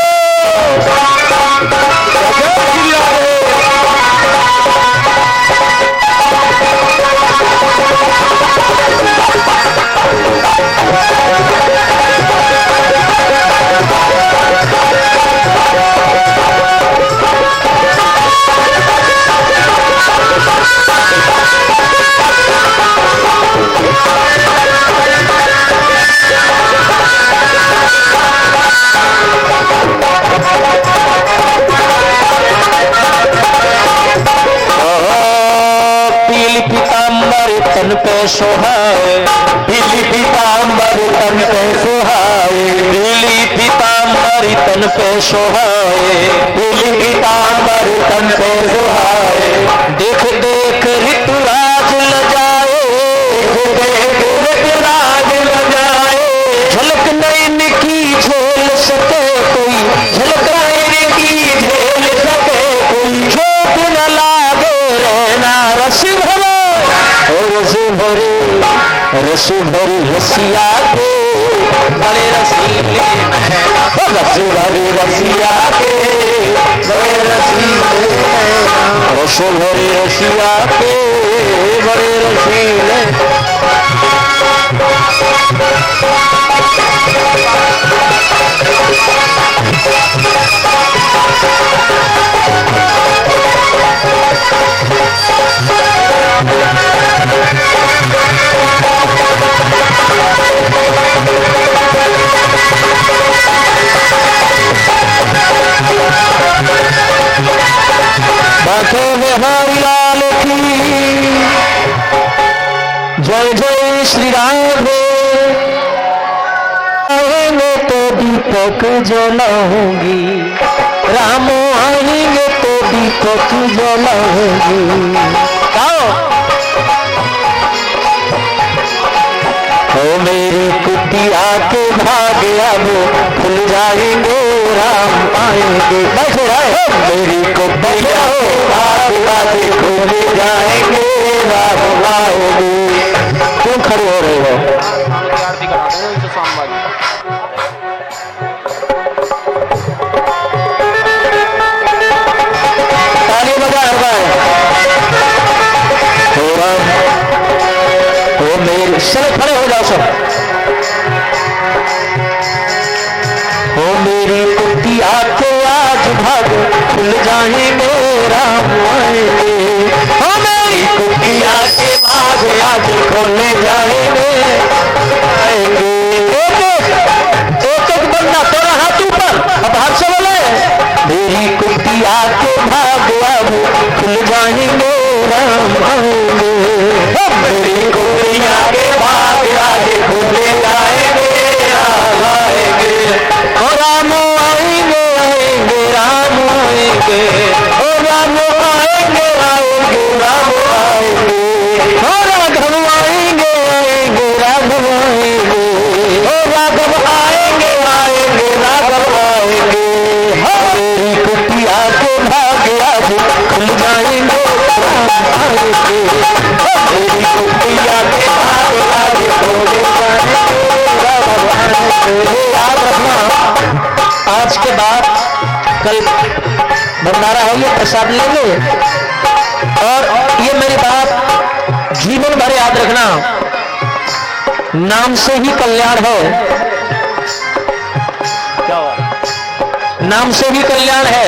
तन पे सोहाए, पीली पीताम्बर तन पे सोहाए, पीली पीताम्बर तन पे सोहाए, पीली पीताम्बर तन पे सोहाए, देख देख ऋतुराज लजाए, देख देख ऋतुराज रस भरी रसिया के बड़े रसीले नैना, रस भरी रसिया के बड़े रसीले नैना, रस भरी रसिया के बड़े रसीले। बातों में हरि लाल की जय जय श्री राम। आएंगे तो दीपक जलाऊंगी, राम आएंगे तो दीपक जलाऊंगी। ओ मेरी कुटिया के भाग्य वो खुल जाएंगे, राम आएंगे। मेरी कुटिया के भाग्य खुल जाएंगे, राम आएंगे। क्यों खड़े हो रहे हो? ताली बजा हो मेरे सब खड़े हो जाओ सब। हो मेरी कुटिया के आज भाग खुल जाएंगे, राम आएंगे। हो मेरी कुटिया के भाग आज खुल जाएंगे, आएंगे। एक एक बंदा थोड़ा हाथ ऊपर, अब हाथ से बोले। मेरी कुटिया के भाग अब खुल जाएंगे, राम आएंगे। मेरी कुटिया के भाग आज खुल जाएंगे, राम आएंगे। ओ राम आएंगे आएंगे, राम आएंगे। ओ राम आएंगे आएंगे, राम आएंगे। ओ राघव आएंगे आएंगे, राघव आएंगे। ओ राघव आएंगे आएंगे, राघव आएंगे। मेरी कुटिया के भाग्य आज खुल जाएंगे, राम आएंगे। मेरी कुटिया के भाग्य आज खुल जाएंगे, राम आएंगे। याद रखना, आज के बाद कल भंडारा है, ये प्रसाद लेंगे। और ये मेरी बात जीवन भर याद रखना, नाम से ही कल्याण है, नाम से ही कल्याण है।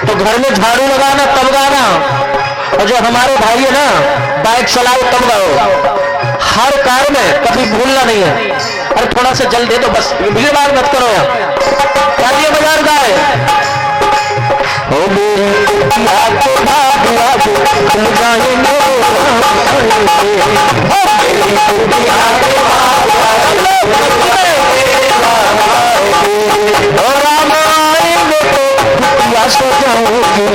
तो घर में झाड़ू लगाना तब गाना, और जो हमारे भाई है ना बाइक चलाओ तब गाओ। हर कार्य में कभी भूलना नहीं है। अरे थोड़ा सा जल दे दो बस, भीड़ भाड़ मत करो यार। तालियां बजा गाए। हो मेरी कुटिया के भाग्य आज खुल जाएंगे, मेरी कुटिया के भाग्य आज खुल जाएंगे, राम आएंगे। ओ राम आएंगे तो कुटिया सजाऊंगी,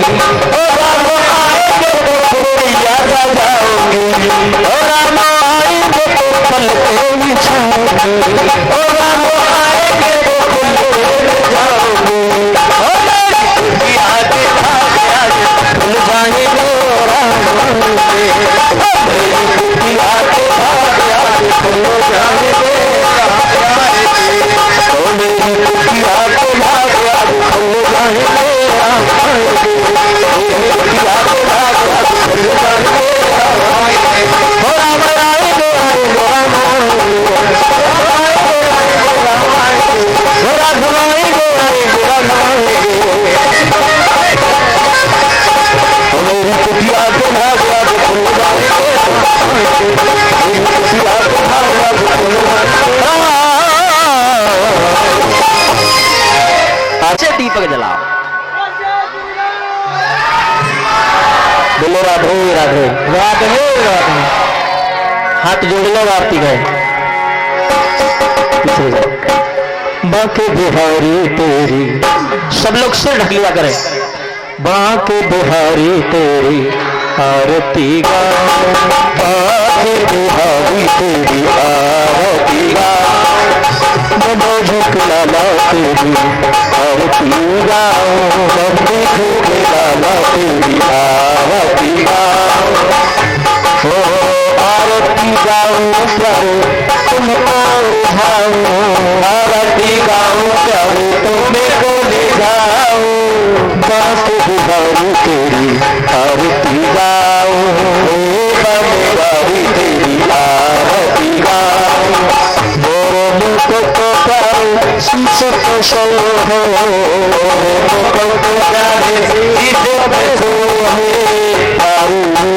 ओ राम आएंगे तो कुटिया सजाऊंगी। ओ राम आएंगे तो पलके बिछाऊंगी, ओ राम आएंगे तो फूले जाऊंगी। ओ मेरी कुटिया के भाग्य आज खुल जाएंगे, राम आएंगे। मेरी कुटिया के भाग्य आज खुल जाएंगे, राम आएंगे। ओ मेरी कुटिया के भाग्य आज खुल जाएंगे, राम आएंगे। मेरी कुटिया के भाग्य आज खुल जाएंगे, राम आएंगे। ओ राम आएंगे आएंगे, राम आएंगे। राम आएंगे, ओ राघव आएंगे आएंगे, राम आएंगे। ओ मेरी कुटिया के भाग्य आज खुल जाएंगे, राम आएंगे। मेरी कुटिया के भाग्य आज खुल जाएंगे। अच्छे दीपक जलाओ, बोलो राधे राधे राधे राधे। हाथ जोड़ लो, आरती गए पीछे जाओ। बाके बिहारी तेरी, सब लोग सिर ढक लिया करें। बाके बिहारी तेरी आरती गाओ, बाके बिहारी तेरी आरती गाओ। बड़ो झुक लाला तेरी आरती गाओ, बड़ो झुक लाला तेरी आरती गाओ। ओ आरती गाऊं प्रभु तुमको उठाऊं, आरती गाऊं प्रभु तुमको ले जाऊं, बात बिहारी तेरी आरती गाऊं, बिहारी तेरी आरती गाऊं, मोरे मुख को प्यारे शीश को सो हो, मुख को प्यारे शीश को सो हो,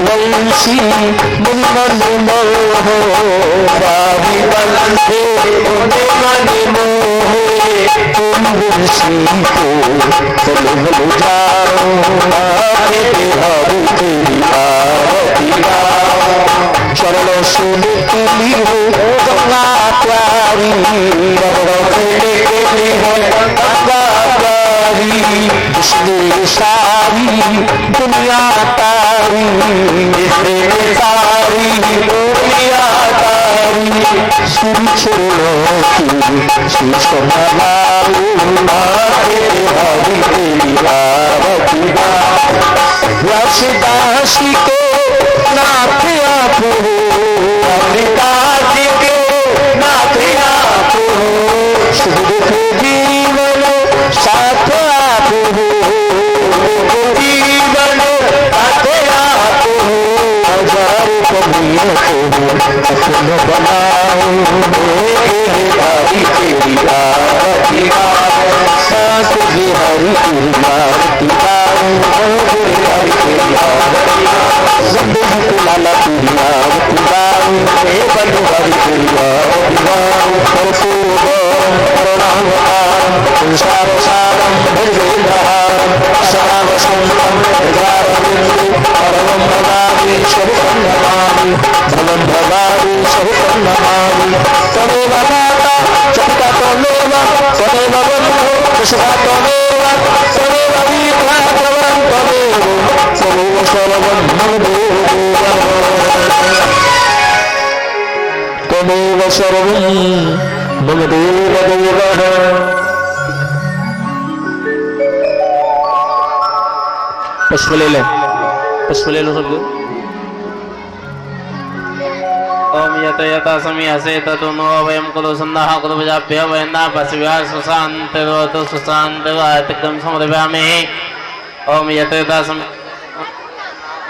वंशी मुन मोह बाबी बंसे मन मोह, तुम वंशी को चल बल जाओ, आगे बिहारी तेरी आरती गाओ, चरणों से निकली हो गंगा प्यारी, चरणों से निकली हो गंगा प्यारी, इसने सारी दुनिया तारी, इसने सारी दुनिया तारी, श्री चरणों की शीश नवाऊं, आगे हरि तेरी आरती गाऊं, व्यासदास को नाथ आप हो, अमृतास के नाथ आप हो, सुख दुख जीवन साथ आप हो, जीवन साथ आप हो, हजार कमियों को अपना बनाओ, बिहारी तेरी आरती गाओ, सास बिहारी तेरी आरती गाओ, बिहारी तेरी आरती गाओ, संदेश लाला तेरी आरती गाओ, बलुहारी तेरी आरती गाओ, परशुराम करुणावतारम संसार सारम भुजगेन्द्रहारम सदा वसंतम हृदयारविंदे परमं भवामि स्वरूपं नमामि भवं भवामि स्वरूपं नमामि, त्वमेव माता च पिता त्वमेव, त्वमेव बन्धुः कृष्णः त्वमेव, त्वमेव वीरः प्रवरं त्वमेव, त्वमेव सर्वं मम देव, त्वमेव सर्वं मम देवः। पुष्प ले ले, पुष्प ले लो सब। ओम यत यथा समीयसे ततो वयं कुलो संदाह कुलो भजाभ्य वयना पशव्या सुशांत रोतो सुशांत वातकम समरव्यामे। ओम यत यथा सम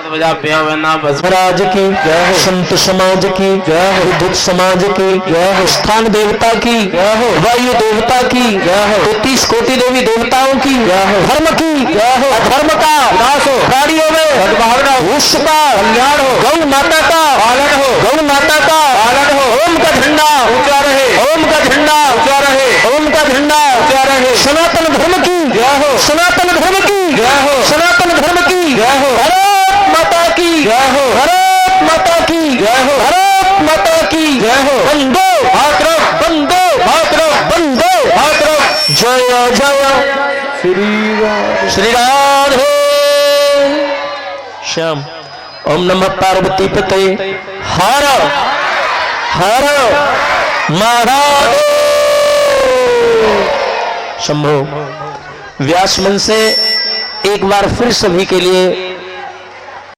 महाराज की जय, संत समाज की जय, विद्युत समाज की जय, स्थान देवता की जय, वायु देवता की जय, 33 कोटि देवी देवताओं की जय, धर्म की जय, अधर्म का नाश हो, प्राणियों में सद्भावना, विश्व का कल्याण हो, गौ माता का पालन हो, गौ माता का पालन हो, ओम का झंडा ऊंचा रहे, ओम का झंडा ऊंचा रहे, ओम का झंडा ऊंचा रहे, सनातन धर्म की जय हो, सनातन धर्म की जय हो, सनातन धर्म की जय हो, माता की जय हो, भारत माता की जय हो, भारत माता की जय हो, वंदे मातरम, वंदे मातरम, वंदे मातरम, जय जय श्री राधे श्याम। ओम नमः पार्वती पते हर हर महादेव शंभो। व्यास मन से एक बार फिर सभी के लिए